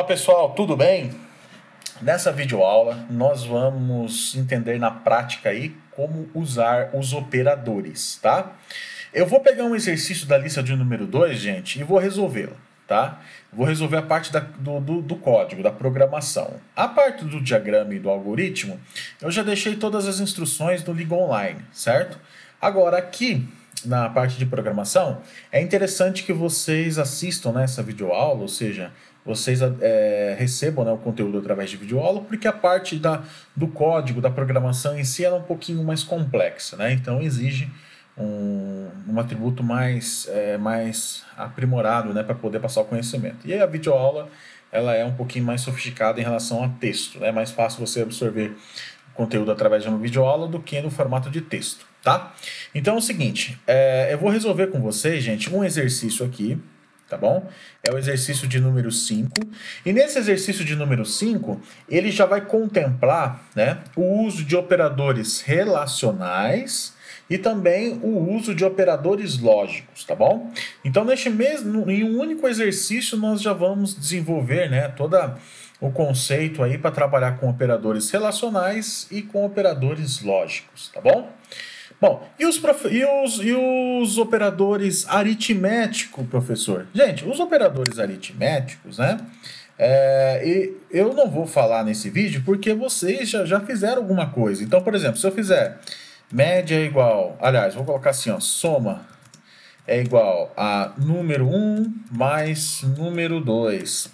Fala pessoal, tudo bem? Nessa videoaula nós vamos entender na prática aí como usar os operadores, tá? Eu vou pegar um exercício da lista de número 2, gente, e vou resolvê-lo, tá? Vou resolver a parte do código, da programação. A parte do diagrama e do algoritmo, eu já deixei todas as instruções no Liga Online, certo? Agora aqui na parte de programação, é interessante que vocês assistam nessa videoaula, ou seja, vocês recebam, né, o conteúdo através de videoaula, porque a parte do código, da programação em si, ela é um pouquinho mais complexa, né? Então exige um atributo mais aprimorado, né, para poder passar o conhecimento. E aí a videoaula ela é um pouquinho mais sofisticada em relação a texto, né? É mais fácil você absorver o conteúdo através de uma videoaula do que no formato de texto, tá? Então é o seguinte, eu vou resolver com vocês, gente, um exercício aqui, tá bom? É o exercício de número 5. E nesse exercício de número 5, ele já vai contemplar, né, o uso de operadores relacionais e também o uso de operadores lógicos, tá bom? Então, em um único exercício, nós já vamos desenvolver, né, todo o conceito aí para trabalhar com operadores relacionais e com operadores lógicos, tá bom? Bom, e os operadores aritméticos, professor? Gente, os operadores aritméticos, né? E eu não vou falar nesse vídeo porque vocês já fizeram alguma coisa. Então, por exemplo, se eu fizer média é igual... Aliás, vou colocar assim, ó, soma é igual a número 1 mais número 2.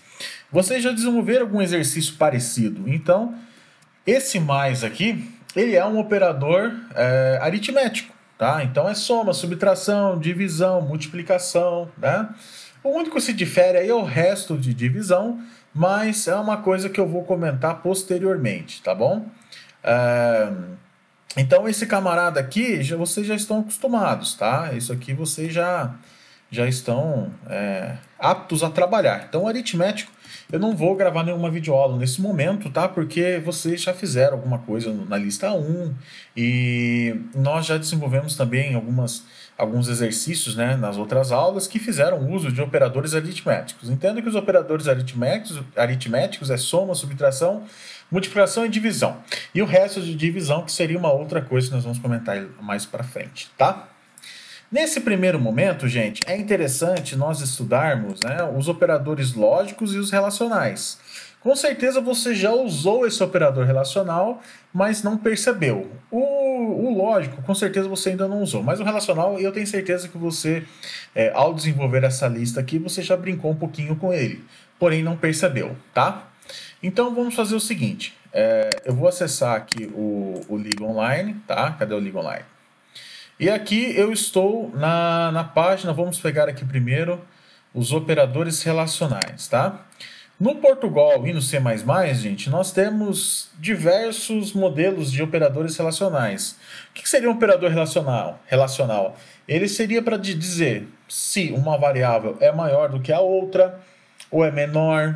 Vocês já desenvolveram algum exercício parecido. Então, esse mais aqui, ele é um operador aritmético, tá? Então é soma, subtração, divisão, multiplicação, né? O único que se difere aí é o resto de divisão, mas é uma coisa que eu vou comentar posteriormente, tá bom? Então esse camarada aqui, vocês já estão acostumados, tá? Isso aqui vocês já estão aptos a trabalhar. Então, aritmético, eu não vou gravar nenhuma videoaula nesse momento, tá? Porque vocês já fizeram alguma coisa na lista 1 e nós já desenvolvemos também alguns exercícios, né, nas outras aulas que fizeram uso de operadores aritméticos. Entenda que os operadores aritméticos é soma, subtração, multiplicação e divisão. E o resto de divisão que seria uma outra coisa que nós vamos comentar mais para frente, tá? Nesse primeiro momento, gente, é interessante nós estudarmos, né, os operadores lógicos e os relacionais. Com certeza você já usou esse operador relacional, mas não percebeu. O lógico, com certeza você ainda não usou, mas o relacional, eu tenho certeza que você, ao desenvolver essa lista aqui, você já brincou um pouquinho com ele, porém não percebeu, tá? Então vamos fazer o seguinte, eu vou acessar aqui o Liga Online, tá? Cadê o Liga Online? E aqui eu estou na página, vamos pegar aqui primeiro os operadores relacionais, tá? No Portugal e no C++, gente, nós temos diversos modelos de operadores relacionais. O que seria um operador relacional? Ele seria para dizer se uma variável é maior do que a outra, ou é menor,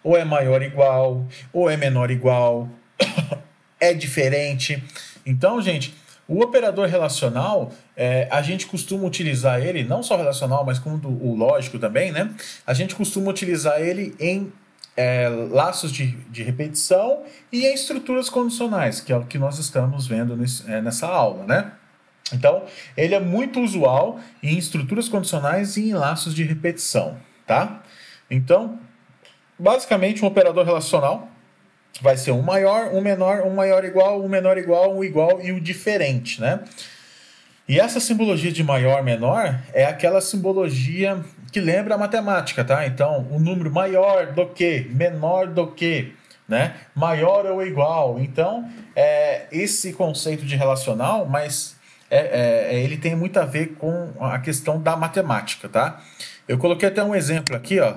ou é maior igual, ou é menor igual, é diferente. Então, gente, o operador relacional, a gente costuma utilizar ele, não só relacional, mas como o lógico também, né? A gente costuma utilizar ele em laços de repetição e em estruturas condicionais, que é o que nós estamos vendo nessa aula, né? Então, ele é muito usual em estruturas condicionais e em laços de repetição, tá? Então, basicamente, um operador relacional vai ser um maior, um menor, um maior igual, um menor igual, um igual e o diferente, né? E essa simbologia de maior, menor é aquela simbologia que lembra a matemática, tá? Então, o número maior do que, menor do que, né? Maior ou igual. Então, esse conceito de relacional, mas ele tem muito a ver com a questão da matemática, tá? Eu coloquei até um exemplo aqui, ó,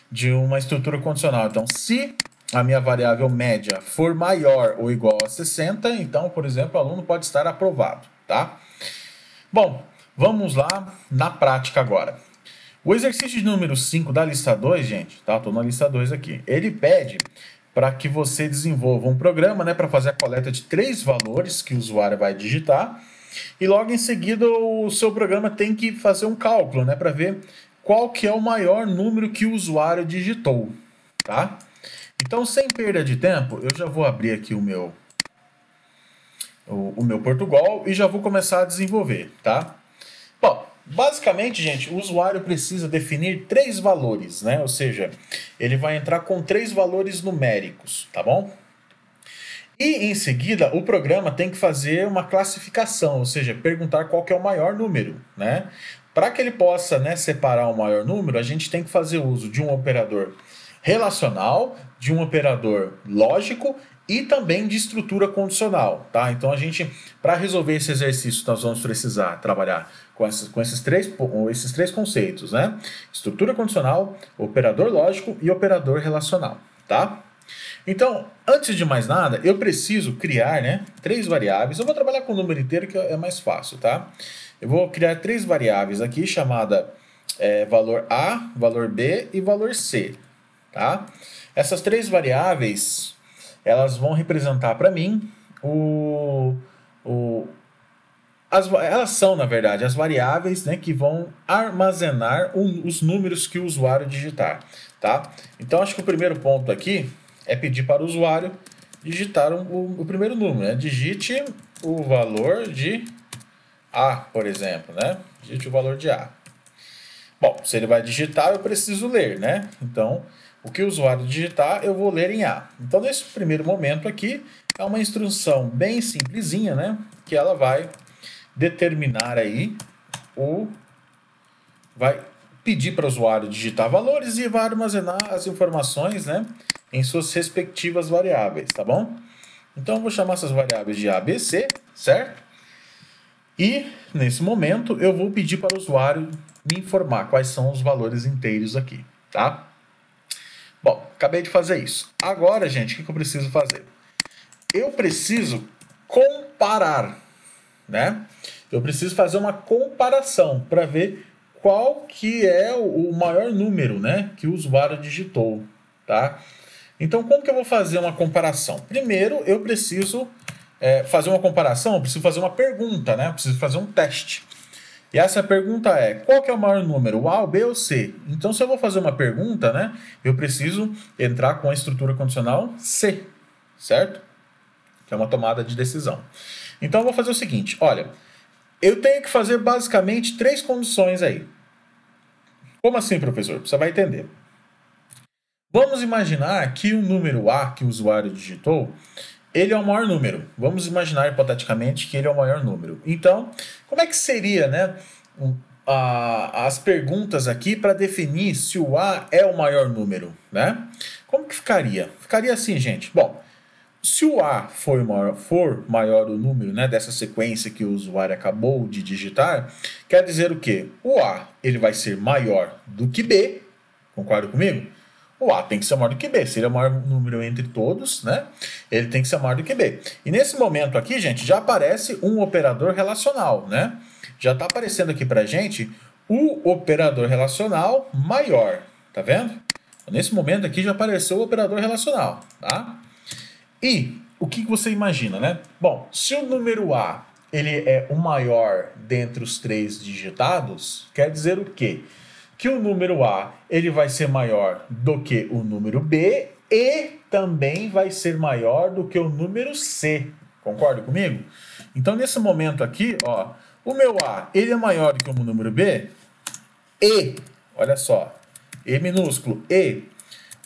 de uma estrutura condicional. Então, se a minha variável média for maior ou igual a 60, então, por exemplo, o aluno pode estar aprovado, tá? Bom, vamos lá na prática agora. O exercício de número 5 da lista 2, gente, tá? Estou na lista 2 aqui. Ele pede para que você desenvolva um programa, né, para fazer a coleta de 3 valores que o usuário vai digitar e logo em seguida o seu programa tem que fazer um cálculo, né, para ver qual que é o maior número que o usuário digitou. tá? Então, sem perda de tempo, eu já vou abrir aqui o meu Portugal e já vou começar a desenvolver, tá? Bom, basicamente, gente, o usuário precisa definir 3 valores, né? Ou seja, ele vai entrar com 3 valores numéricos, tá bom? E em seguida, o programa tem que fazer uma classificação, ou seja, perguntar qual que é o maior número, né? Para que ele possa, né, separar o maior número, a gente tem que fazer uso de um operador relacional, de um operador lógico e também de estrutura condicional, tá? Então a gente, para resolver esse exercício, nós vamos precisar trabalhar com esses três conceitos, né? Estrutura condicional, operador lógico e operador relacional, tá? Então, antes de mais nada, eu preciso criar, né, 3 variáveis. Eu vou trabalhar com o número inteiro que é mais fácil, tá? Eu vou criar 3 variáveis aqui, chamada valor A, valor B e valor C, tá? Essas 3 variáveis, elas vão representar para mim elas são, na verdade, as variáveis, né, que vão armazenar os números que o usuário digitar, tá? Então, acho que o primeiro ponto aqui é pedir para o usuário digitar o primeiro número, né? Digite o valor de A, por exemplo, né? Digite o valor de A. Bom, se ele vai digitar, eu preciso ler, né? Então, o que o usuário digitar, eu vou ler em A. Então, nesse primeiro momento aqui, é uma instrução bem simplesinha, né? Que ela vai determinar aí vai pedir para o usuário digitar valores e vai armazenar as informações, né, em suas respectivas variáveis, tá bom? Então eu vou chamar essas variáveis de A, B, C, certo? E nesse momento eu vou pedir para o usuário me informar quais são os valores inteiros aqui, tá? Bom, acabei de fazer isso. Agora, gente, o que eu preciso fazer? Eu preciso comparar, né? Eu preciso fazer uma comparação para ver qual que é o maior número, né, que o usuário digitou, tá? Então, como que eu vou fazer uma comparação? Primeiro, eu preciso fazer uma comparação, eu preciso fazer uma pergunta, né? Eu preciso fazer um teste. E essa pergunta é, qual que é o maior número, o A, o B ou o C? Então, se eu vou fazer uma pergunta, né, eu preciso entrar com a estrutura condicional C, certo? Que é uma tomada de decisão. Então, eu vou fazer o seguinte, olha, eu tenho que fazer basicamente 3 condições aí. Como assim, professor? Você vai entender. Vamos imaginar que o número A que o usuário digitou, ele é o maior número. Vamos imaginar hipoteticamente que ele é o maior número. Então, como é que seria, né, as perguntas aqui para definir se o A é o maior número, né? Como que ficaria? Ficaria assim, gente. Bom, se o A for maior o número, né, dessa sequência que o usuário acabou de digitar, quer dizer o quê? O A ele vai ser maior do que B, concorda comigo? O A tem que ser maior do que B. Se ele é o maior número entre todos, né, ele tem que ser maior do que B. E nesse momento aqui, gente, já aparece um operador relacional, né? Já está aparecendo aqui para gente o operador relacional maior, tá vendo? Nesse momento aqui já apareceu o operador relacional, tá? E o que você imagina, né? Bom, se o número A ele é o maior dentre os 3 digitados, quer dizer o quê? Que o número A ele vai ser maior do que o número B e também vai ser maior do que o número C. Concorda comigo? Então, nesse momento aqui, ó, o meu A ele é maior do que o número B e, olha só, E minúsculo, e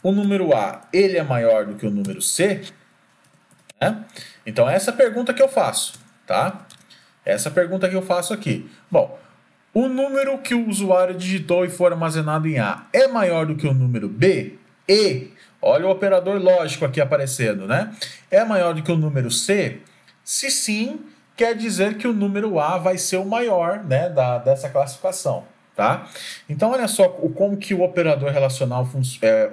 o número A ele é maior do que o número C, né? Então, essa é a pergunta que eu faço, tá? Essa é a pergunta que eu faço aqui. Bom, o número que o usuário digitou e for armazenado em A é maior do que o número B? E, olha o operador lógico aqui aparecendo, né? É maior do que o número C? Se sim, quer dizer que o número A vai ser o maior, né, dessa classificação. Tá? Então, olha só como que o operador relacional,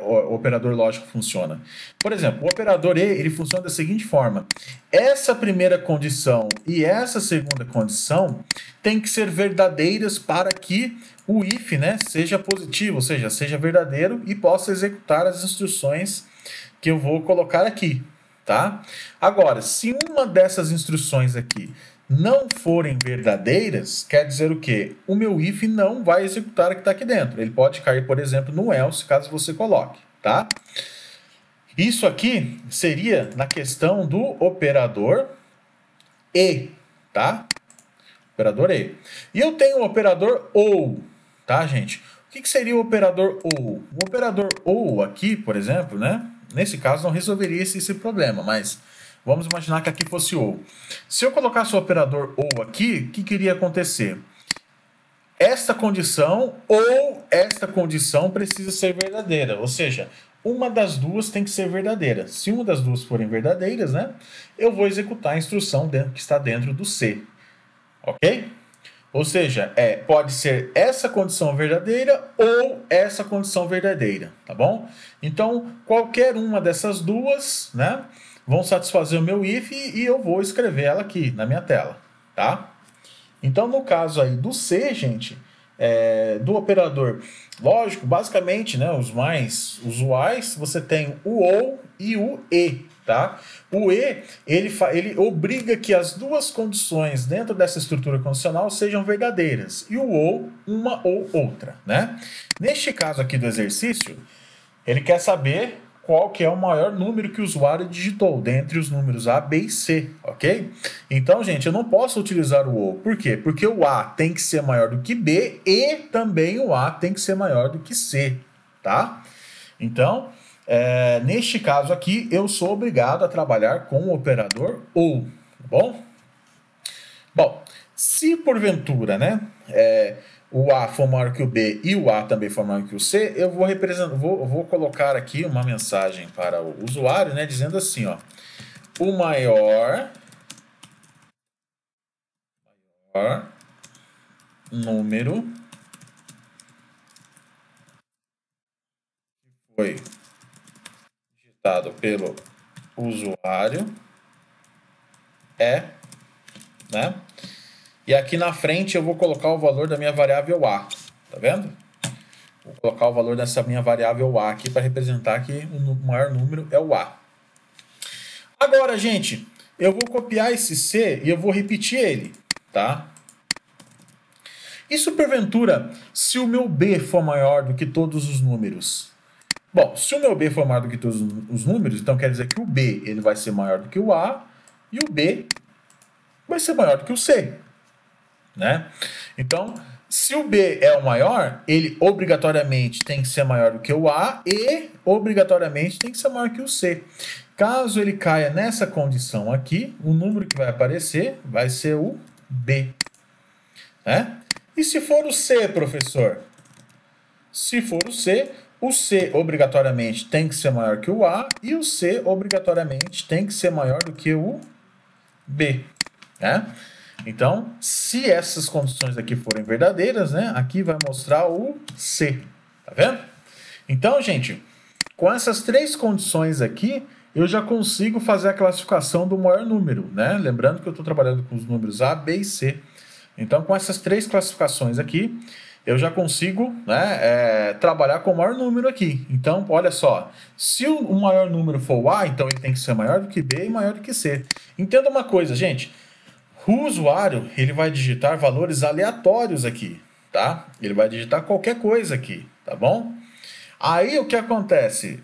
o operador lógico funciona. Por exemplo, o operador E ele funciona da seguinte forma. Essa primeira condição e essa segunda condição tem que ser verdadeiras para que o if, né, seja positivo, ou seja, seja verdadeiro e possa executar as instruções que eu vou colocar aqui. Tá? Agora, se uma dessas instruções aqui não forem verdadeiras, quer dizer o quê? O meu if não vai executar o que está aqui dentro. Ele pode cair, por exemplo, no else, caso você coloque, tá? Isso aqui seria na questão do operador E, tá? Operador E. E eu tenho o operador OU, tá, gente? O que seria o operador OU? O operador OU aqui, por exemplo, né? Nesse caso não resolveria esse problema, mas vamos imaginar que aqui fosse OU. Se eu colocasse o operador OU aqui, o que iria acontecer? Esta condição ou esta condição precisa ser verdadeira, ou seja, uma das duas tem que ser verdadeira. Se uma das duas forem verdadeiras, né, eu vou executar a instrução que está dentro do C, ok? Ou seja, pode ser essa condição verdadeira ou essa condição verdadeira, tá bom? Então, qualquer uma dessas duas, né, vão satisfazer o meu if e eu vou escrever ela aqui na minha tela, tá? Então, no caso aí do C, gente, do operador, lógico, basicamente, né, os mais usuais, você tem o OU e o E, tá? O E, ele obriga que as duas condições dentro dessa estrutura condicional sejam verdadeiras, e o OU, uma ou outra, né? Neste caso aqui do exercício, ele quer saber qual que é o maior número que o usuário digitou dentre os números A, B e C, ok? Então, gente, eu não posso utilizar o OU. Por quê? Porque o A tem que ser maior do que B e também o A tem que ser maior do que C, tá? Então, neste caso aqui, eu sou obrigado a trabalhar com o operador OU, tá bom? Bom, se porventura, né, o A for maior que o B e o A também for maior que o C, eu vou colocar aqui uma mensagem para o usuário, né, dizendo assim, ó, o maior número que foi digitado pelo usuário né? E aqui na frente eu vou colocar o valor da minha variável A, tá vendo? Vou colocar o valor dessa minha variável A aqui para representar que o maior número é o A. Agora, gente, eu vou copiar esse C e eu vou repetir ele, tá? Isso porventura, se o meu B for maior do que todos os números. Bom, se o meu B for maior do que todos os números, então quer dizer que o B ele vai ser maior do que o A e o B vai ser maior do que o C, né? Então, se o B é o maior, ele obrigatoriamente tem que ser maior do que o A e obrigatoriamente tem que ser maior que o C. Caso ele caia nessa condição aqui, o número que vai aparecer vai ser o B, né? E se for o C, professor? Se for o C obrigatoriamente tem que ser maior que o A e o C obrigatoriamente tem que ser maior do que o B, né? Então, se essas condições aqui forem verdadeiras, né, aqui vai mostrar o C, tá vendo? Então, gente, com essas três condições aqui, eu já consigo fazer a classificação do maior número, né? Lembrando que eu estou trabalhando com os números A, B e C. Então, com essas três classificações aqui, eu já consigo, né, trabalhar com o maior número aqui. Então, olha só, se o maior número for o A, então ele tem que ser maior do que B e maior do que C. Entenda uma coisa, gente. O usuário, ele vai digitar valores aleatórios aqui, tá? Ele vai digitar qualquer coisa aqui, tá bom? Aí o que acontece?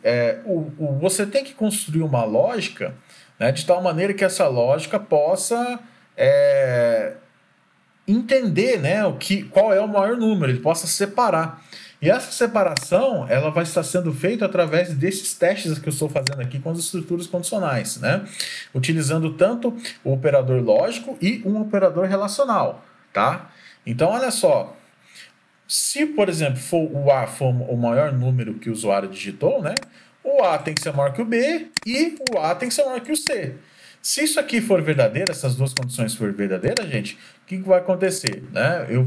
Você tem que construir uma lógica, né, de tal maneira que essa lógica possa entender, né, qual é o maior número, ele possa separar. E essa separação, ela vai estar sendo feita através desses testes que eu estou fazendo aqui com as estruturas condicionais, né? Utilizando tanto o operador lógico e um operador relacional, tá? Então, olha só, se, por exemplo, o A for o maior número que o usuário digitou, né? O A tem que ser maior que o B e o A tem que ser maior que o C. Se isso aqui for verdadeiro, essas duas condições forem verdadeiras, gente, o que vai acontecer? Né? Eu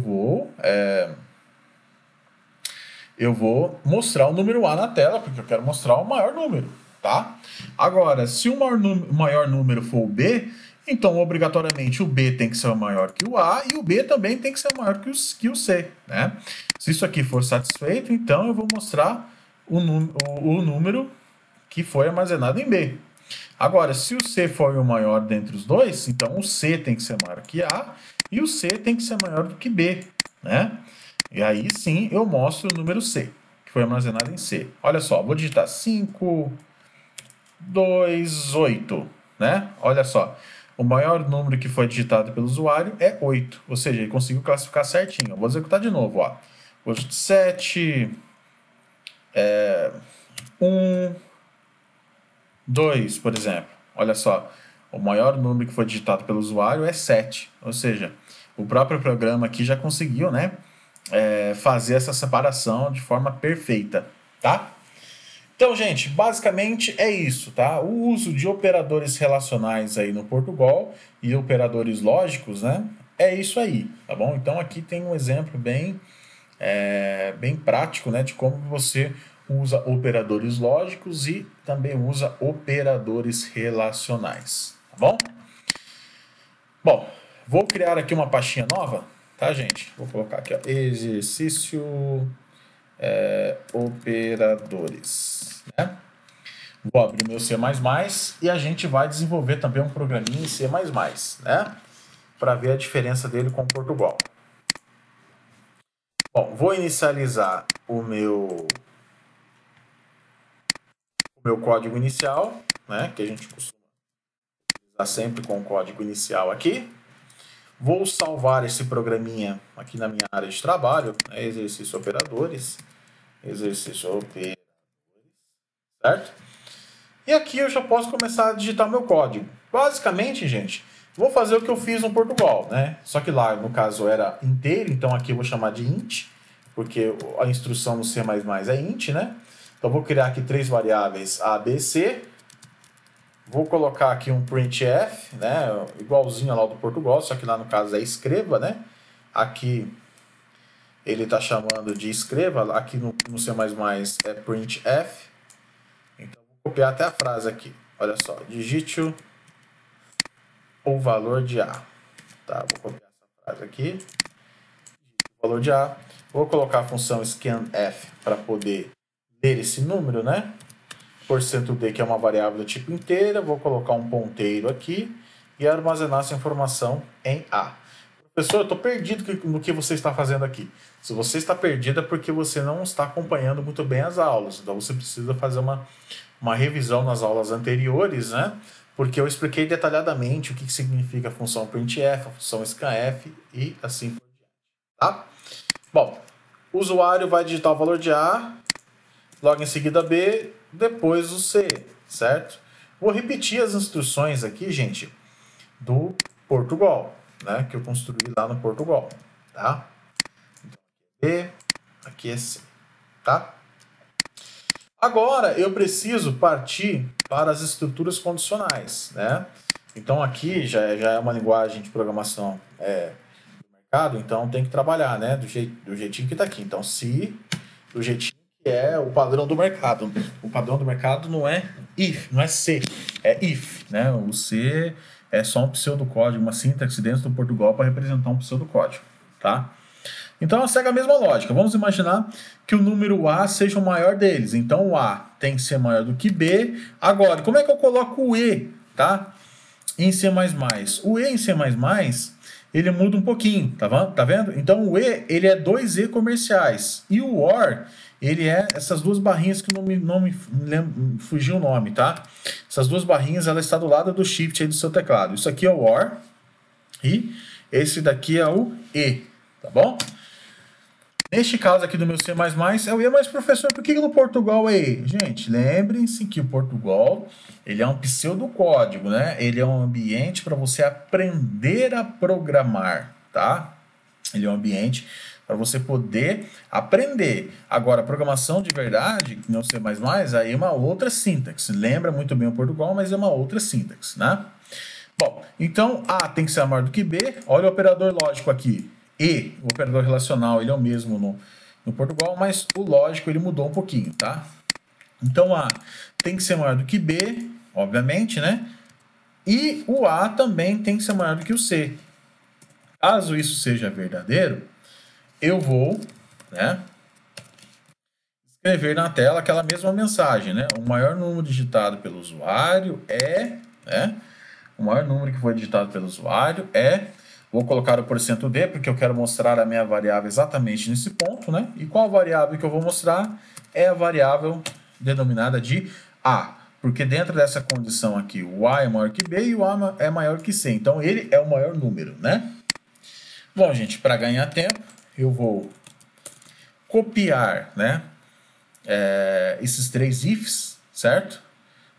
vou mostrar o número A na tela, porque eu quero mostrar o maior número, tá? Agora, se o maior número for o B, então obrigatoriamente o B tem que ser maior que o A e o B também tem que ser maior que o C, né? Se isso aqui for satisfeito, então eu vou mostrar o número que foi armazenado em B. Agora, se o C for o maior dentre os dois, então o C tem que ser maior que A e o C tem que ser maior do que B, né? E aí sim eu mostro o número C, que foi armazenado em C. Olha só, vou digitar 5, 28, né? Olha só, o maior número que foi digitado pelo usuário é 8, ou seja, ele conseguiu classificar certinho. Eu vou executar de novo, ó. 7, 1, 2, por exemplo. Olha só, o maior número que foi digitado pelo usuário é 7, ou seja, o próprio programa aqui já conseguiu, né, fazer essa separação de forma perfeita, tá? Então, gente, basicamente é isso, tá? O uso de operadores relacionais aí no Portugal e operadores lógicos, né? É isso aí, tá bom? Então aqui tem um exemplo bem prático, né, de como você usa operadores lógicos e também usa operadores relacionais, tá bom? Bom, vou criar aqui uma pastinha nova, tá, gente? Vou colocar aqui, ó, exercício operadores, né? Vou abrir meu C++ e a gente vai desenvolver também um programinha em C++, né? Para ver a diferença dele com o Portugal. Bom, vou inicializar o meu código inicial, né? Que a gente costuma usar sempre com o código inicial aqui. Vou salvar esse programinha aqui na minha área de trabalho, né? Exercício operadores, certo? E aqui eu já posso começar a digitar meu código. Basicamente, gente, vou fazer o que eu fiz no Portugal, né? Só que lá, no caso, era inteiro, então aqui eu vou chamar de int, porque a instrução no C++ é int, né? Então vou criar aqui 3 variáveis A, B, C. Vou colocar aqui um printf, né? Igualzinho lá do Portugal, só que lá no caso é escreva, né? Aqui ele está chamando de escreva, aqui no C++ é printf. Então vou copiar até a frase aqui. Olha só, digite o valor de A. Tá, vou copiar essa frase aqui. O valor de A. Vou colocar a função scanf para poder ler esse número, né? %d, que é uma variável do tipo inteira. Vou colocar um ponteiro aqui e armazenar essa informação em A. Professor, eu estou perdido no que você está fazendo aqui. Se você está perdido é porque você não está acompanhando muito bem as aulas. Então você precisa fazer uma revisão nas aulas anteriores, né? Porque eu expliquei detalhadamente o que significa a função printf, a função scanf e assim por diante, tá? Bom, o usuário vai digitar o valor de A, logo em seguida B, depois o C, certo? Vou repetir as instruções aqui, gente, do Portugal, né? Que eu construí lá no Portugal, tá? Então, B, aqui é C, tá? Agora eu preciso partir para as estruturas condicionais, né? Então aqui já é uma linguagem de programação do mercado, então tem que trabalhar, né? Do jeitinho que está aqui. Então se do jeitinho que é o padrão do mercado. O padrão do mercado não é if, não é se, é if, né? O C é só um pseudocódigo, uma sintaxe dentro do Portugal para representar um pseudocódigo, tá? Então segue a mesma lógica. Vamos imaginar que o número A seja o maior deles. Então o A tem que ser maior do que B. Agora, como é que eu coloco o E, tá? Em C++. O E em C++, ele muda um pouquinho, tá vendo? Então o E, ele é 2E comerciais. E o OR, ele é essas duas barrinhas que não me fugiu o nome, tá? Essas duas barrinhas, ela está do lado do shift aí do seu teclado. Isso aqui é o OR e esse daqui é o E, tá bom? Neste caso aqui do meu C++ é o E, mas professor, por que no Portugal é E? Gente, lembrem-se que o Portugal ele é um pseudocódigo, né? Ele é um ambiente para você aprender a programar, tá? Ele é um ambiente para você poder aprender. Agora, a programação de verdade, que não C++, aí é uma outra sintaxe. Lembra muito bem o Portugal, mas é uma outra sintaxe, né? Bom, então A tem que ser maior do que B. Olha o operador lógico aqui. E o operador relacional ele é o mesmo no Portugal, mas o lógico ele mudou um pouquinho, tá? Então A tem que ser maior do que B, obviamente, né? E o A também tem que ser maior do que o C. Caso isso seja verdadeiro, eu vou, né, escrever na tela aquela mesma mensagem, né? O maior número digitado pelo usuário né? O maior número que foi digitado pelo usuário é. Vou colocar o %d, porque eu quero mostrar a minha variável exatamente nesse ponto, né? E qual variável que eu vou mostrar? É a variável denominada de A. Porque dentro dessa condição aqui, o A é maior que B e o A é maior que C. Então, ele é o maior número, né? Bom, gente, para ganhar tempo, eu vou copiar, né, esses três ifs, certo?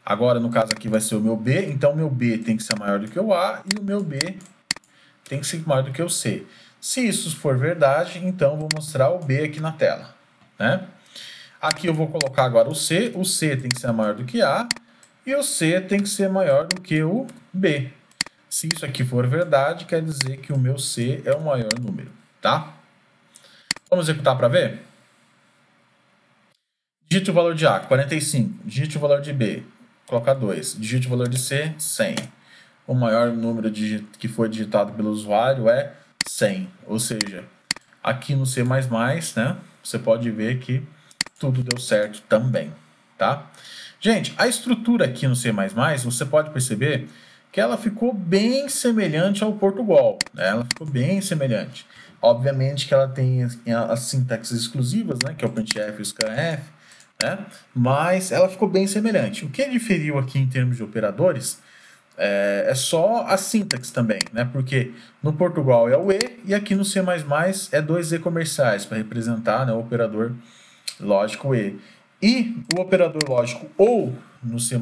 Agora, no caso aqui, vai ser o meu B. Então, o meu B tem que ser maior do que o A e o meu B tem que ser maior do que o C. Se isso for verdade, então, eu vou mostrar o B aqui na tela, né? Aqui eu vou colocar agora o C tem que ser maior do que A, e o C tem que ser maior do que o B. Se isso aqui for verdade, quer dizer que o meu C é o maior número, tá? Vamos executar para ver? Digite o valor de A, 45. Digite o valor de B, coloca 2. Digite o valor de C, 100. O maior número que foi digitado pelo usuário é 100. Ou seja, aqui no C++, né, você pode ver que tudo deu certo também, tá? Gente, a estrutura aqui no C++, você pode perceber que ela ficou bem semelhante ao Portugal, né? Ela ficou bem semelhante. Obviamente que ela tem as sintaxes exclusivas, né, que é o printf e o scanf, né? Mas ela ficou bem semelhante. O que diferiu aqui em termos de operadores é só a sintaxe também, né? Porque no Portugal é o E e aqui no C++ é dois E comerciais para representar, né, o operador lógico E. E o operador lógico OU no C++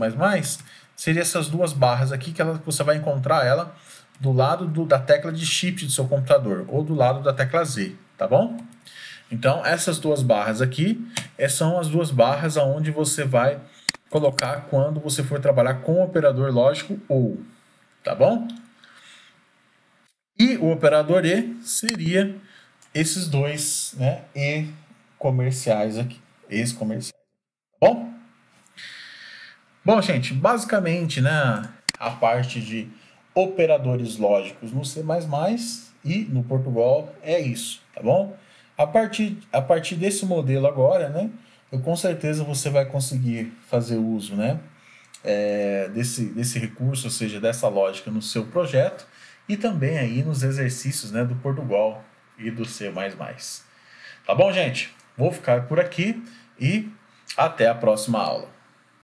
seria essas duas barras aqui que você vai encontrar ela do lado da tecla de shift do seu computador ou do lado da tecla Z, tá bom? Então essas duas barras aqui são as duas barras aonde você vai colocar quando você for trabalhar com o operador lógico OU, tá bom? E o operador E seria esses dois, né, E comerciais aqui, E's comerciais. Bom? Bom, gente, basicamente, né, a parte de operadores lógicos no C++ e no Portugal é isso, tá bom? A partir desse modelo agora, né, com certeza você vai conseguir fazer uso, né, desse recurso, ou seja, dessa lógica no seu projeto e também aí nos exercícios, né, do Portugal e do C++. Tá bom, gente? Vou ficar por aqui e até a próxima aula.